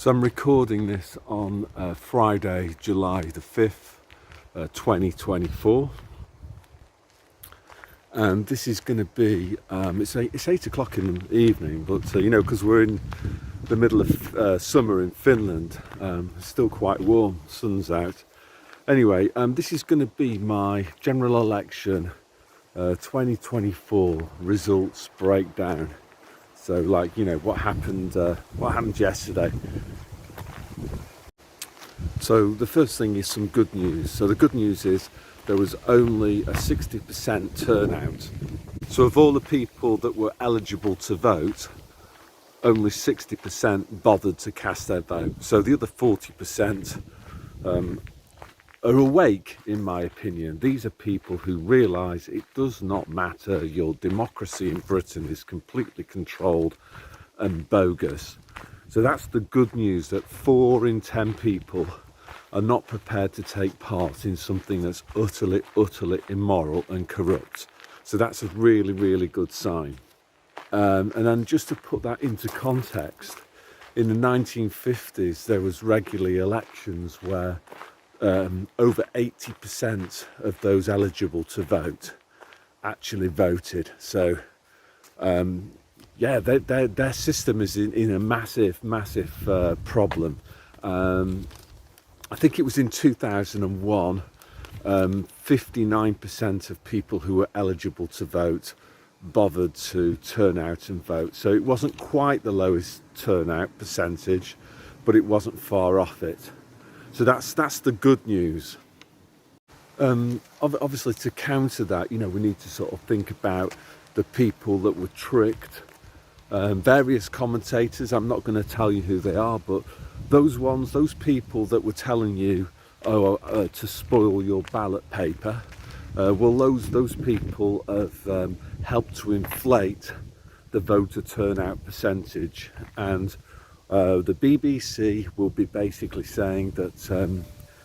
So I'm recording this on Friday, July the 5th, 2024. And this is going to be, it's 8 o'clock in the evening, but because we're in the middle of summer in Finland, it's still quite warm, sun's out. Anyway, this is going to be my general election 2024 results breakdown. So what happened yesterday. So the first thing is some good news. So the good news is there was only a 60% turnout. So of all the people that were eligible to vote, only 60% bothered to cast their vote. So the other 40% are awake, in my opinion. These are people who realise it does not matter. Your democracy in Britain is completely controlled and bogus. So that's the good news, that 4 in 10 people are not prepared to take part in something that's utterly immoral and corrupt. So that's a really, really good sign. And then just to put that into context, in the 1950s, there was regularly elections where over 80% of those eligible to vote actually voted. So their system is in a massive problem. I think it was in 2001, 59% of people who were eligible to vote bothered to turn out and vote. So it wasn't quite the lowest turnout percentage, but it wasn't far off it. So that's the good news. Obviously, to counter that, we need to sort of think about the people that were tricked. Various commentators, I'm not going to tell you who they are, but those people that were telling you to spoil your ballot paper, those people have helped to inflate the voter turnout percentage, and the BBC will be basically saying that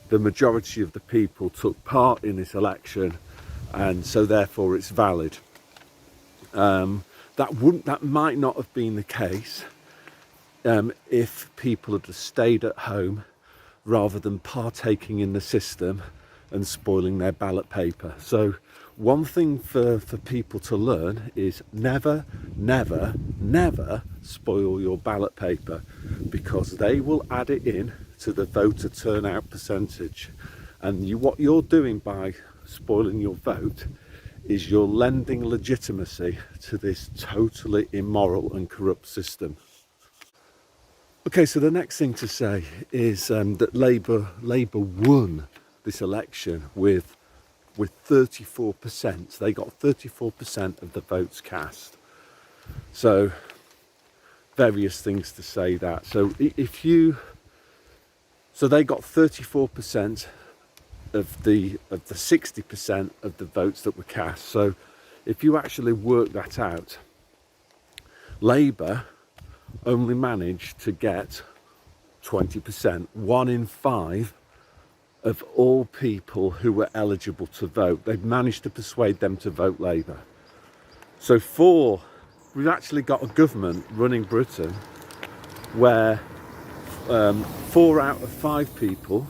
the majority of the people took part in this election, and so therefore it's valid. That might not have been the case if people had stayed at home rather than partaking in the system and spoiling their ballot paper. So one thing for people to learn is never spoil your ballot paper, because they will add it in to the voter turnout percentage. And what you're doing by spoiling your vote is you're lending legitimacy to this totally immoral and corrupt system. Okay, so the next thing to say is that Labour won this election with 34%. They got 34% of the votes cast. So various things to say that. So so they got 34% of the 60% of the votes that were cast. So if you actually work that out, Labour only managed to get 20%, 1 in 5 of all people who were eligible to vote. They've managed to persuade them to vote Labour. So we've actually got a government running Britain where 4 out of 5 people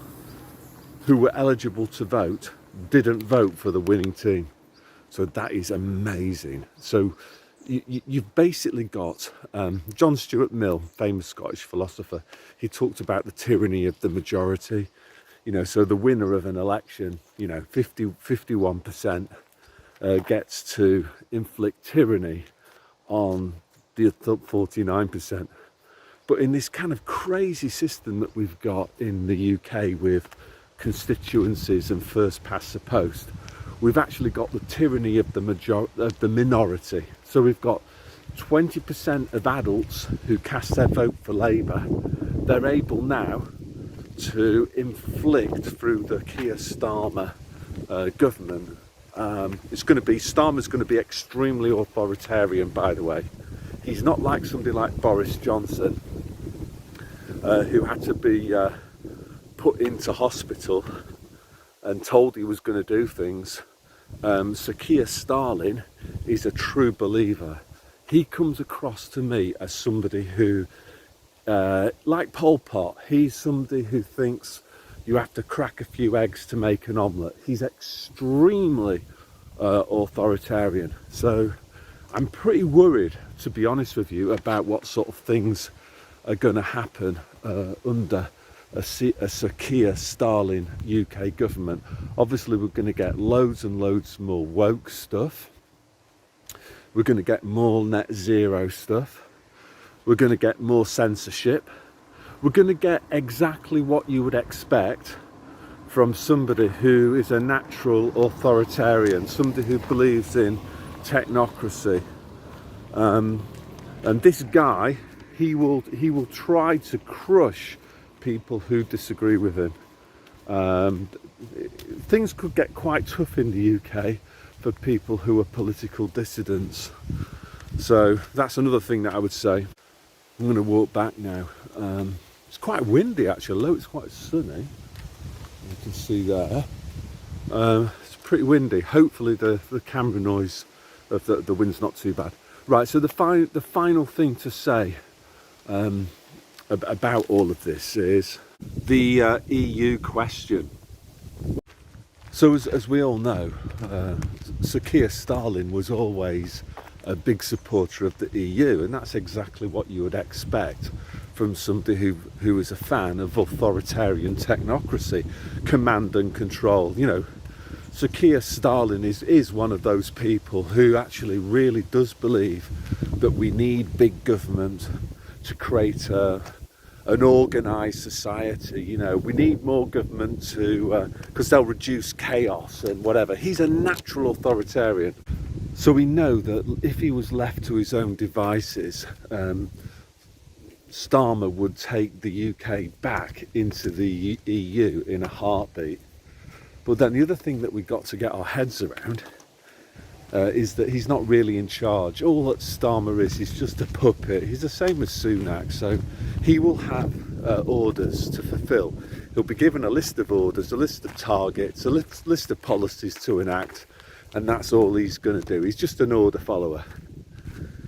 who were eligible to vote didn't vote for the winning team. So that is amazing. So you've basically got John Stuart Mill, famous Scottish philosopher. He talked about the tyranny of the majority. So the winner of an election, 51% gets to inflict tyranny on the 49%. But in this kind of crazy system that we've got in the UK with constituencies and first past the post, we've actually got the tyranny of the minority. So we've got 20% of adults who cast their vote for Labour. They're able now to inflict, through the Kier Starmer government. Starmer's going to be extremely authoritarian, by the way. He's not like somebody like Boris Johnson, who had to be put into hospital and told he was going to do things. Sir Kier Stalin is a true believer. He comes across to me as somebody who like Pol Pot, he's somebody who thinks you have to crack a few eggs to make an omelette. He's extremely authoritarian. So I'm pretty worried, to be honest with you, about what sort of things are going to happen under a Sir Kier Stalin UK government. Obviously, we're going to get loads and loads more woke stuff. We're going to get more net zero stuff. We're going to get more censorship. We're going to get exactly what you would expect from somebody who is a natural authoritarian, somebody who believes in technocracy. And this guy, he will try to crush people who disagree with him. Things could get quite tough in the UK for people who are political dissidents. So that's another thing that I would say. I'm going to walk back now. It's quite windy actually, although it's quite sunny. You can see there. It's pretty windy. Hopefully the camera noise of the wind's not too bad. Right, so the final thing to say about all of this is the EU question. So as we all know, Sir Kier Stalin was always a big supporter of the EU, and that's exactly what you would expect from somebody who is a fan of authoritarian technocracy, command and control. You know, Sir Kier Stalin is one of those people who actually really does believe that we need big government to create an organised society. You know, we need more government to because they'll reduce chaos and whatever. He's a natural authoritarian. So we know that if he was left to his own devices, Starmer would take the UK back into the EU in a heartbeat. But then the other thing that we've got to get our heads around is that he's not really in charge. All that Starmer is just a puppet. He's the same as Sunak, so he will have orders to fulfil. He'll be given a list of orders, a list of targets, a list of policies to enact, and that's all he's going to do. He's just an order follower.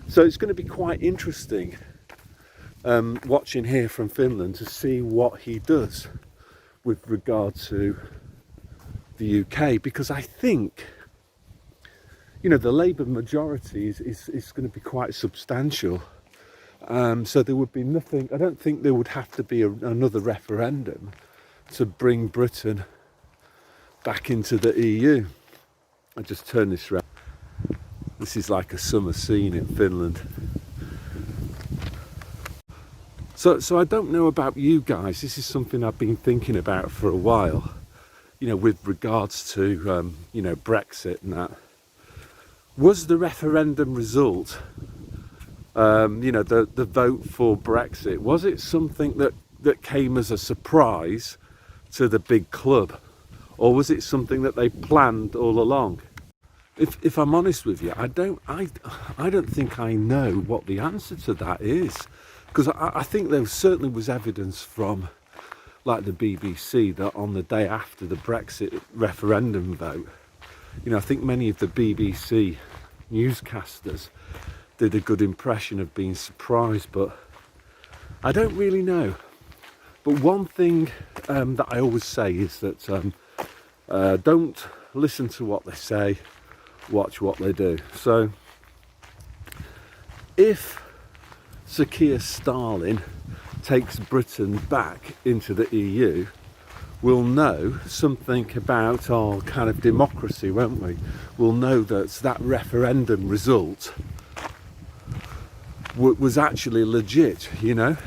So it's going to be quite interesting watching here from Finland to see what he does with regard to the UK, because I think, you know, the Labour majority is going to be quite substantial. So there would be nothing, I don't think there would have to be another referendum to bring Britain back into the EU. I just turn this around. This is like a summer scene in Finland. So I don't know about you guys. This is something I've been thinking about for a while. You know, with regards to you know, Brexit and that. Was the referendum result, you know, the vote for Brexit, was it something that came as a surprise to the big club, or was it something that they planned all along? If I'm honest with you, I don't think I know what the answer to that is, because I think there certainly was evidence from, like, the BBC that on the day after the Brexit referendum vote, you know, I think many of the BBC newscasters did a good impression of being surprised, but I don't really know. But one thing that I always say is that don't listen to what they say, watch what they do. So if Sir Kier Stalin takes Britain back into the EU, we'll know something about our kind of democracy, won't we? We'll know that referendum result was actually legit, you know.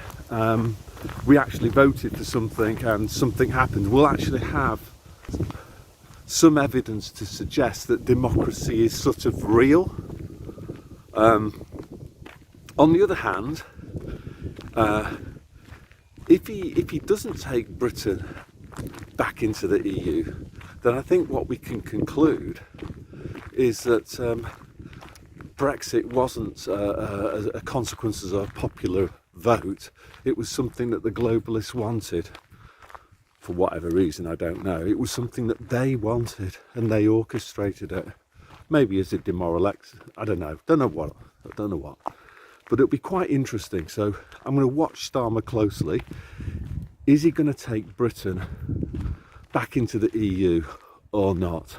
We actually voted for something and something happened. We'll actually have some evidence to suggest that democracy is sort of real. On the other hand, if he doesn't take Britain back into the EU, then I think what we can conclude is that Brexit wasn't a consequence of a popular vote. It was something that the globalists wanted. For whatever reason, I don't know. It was something that they wanted, and they orchestrated it. Maybe as a demoralized, I don't know what. But it'll be quite interesting. So I'm going to watch Starmer closely. Is he going to take Britain back into the EU or not?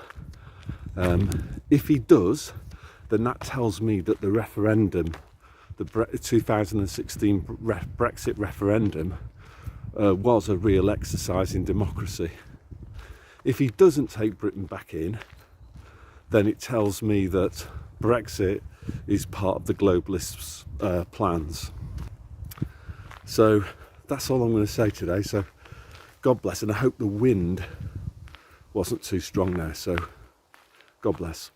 If he does, then that tells me that the referendum, the 2016 Brexit referendum, was a real exercise in democracy. If he doesn't take Britain back in, then it tells me that Brexit is part of the globalists' plans. So that's all I'm going to say today. So God bless, and I hope the wind wasn't too strong there. So God bless.